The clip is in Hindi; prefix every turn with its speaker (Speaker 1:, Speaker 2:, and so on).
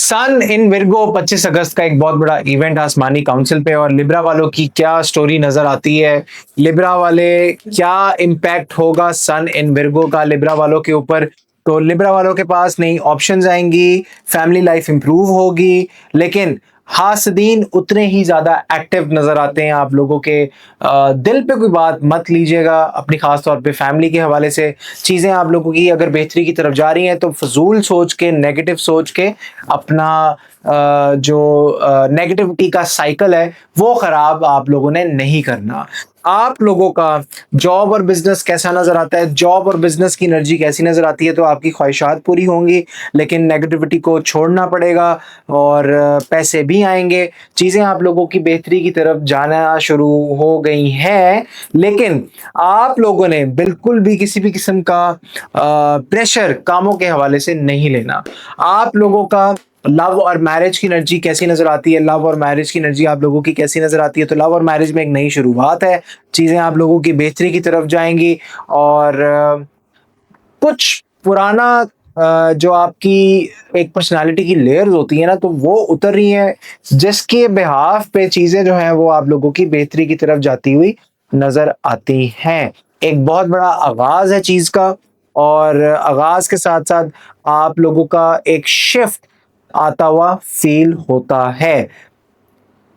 Speaker 1: सन इन विर्गो 25 अगस्त का एक बहुत बड़ा इवेंट आसमानी काउंसिल पे, और लिब्रा वालों की क्या स्टोरी नजर आती है। लिब्रा वाले क्या इम्पैक्ट होगा सन इन विर्गो का लिब्रा वालों के ऊपर। तो लिब्रा वालों के पास नई ऑप्शंस आएंगी, फैमिली लाइफ इंप्रूव होगी, लेकिन हासदीन उतने ही ज्यादा एक्टिव नजर आते हैं आप लोगों के। दिल पे कोई बात मत लीजिएगा, अपनी खास तौर पे फैमिली के हवाले से चीजें आप लोगों की अगर बेहतरी की तरफ जा रही हैं तो फजूल सोच के, नेगेटिव सोच के अपना जो नेगेटिविटी का साइकिल है वो खराब आप लोगों ने नहीं करना। आप लोगों का जॉब और बिजनेस कैसा नजर आता है, जॉब और बिजनेस की एनर्जी कैसी नजर आती है, तो आपकी ख्वाहिशात पूरी होंगी, लेकिन नेगेटिविटी को छोड़ना पड़ेगा और पैसे भी आएंगे। चीजें आप लोगों की बेहतरी की तरफ जाना शुरू हो गई हैं, लेकिन आप लोगों ने बिल्कुल भी किसी भी किस्म का प्रेशर कामों के हवाले से नहीं लेना। आप लोगों का लव और मैरिज की एनर्जी कैसी नजर आती है, लव और मैरिज की एनर्जी आप लोगों की कैसी नजर आती है, तो लव और मैरिज में एक नई शुरुआत है, चीजें आप लोगों की बेहतरी की तरफ जाएंगी। और कुछ पुराना जो आपकी एक पर्सनालिटी की लेयर्स होती है ना, तो वो उतर रही है, जिसके बिहाफ पे चीजें जो हैं वो आप लोगों की बेहतरी की तरफ जाती हुई नजर आती हैं। एक बहुत बड़ा आगाज है चीज का, और आगाज के साथ साथ आप लोगों का एक शिफ्ट आता हुआ फील होता है।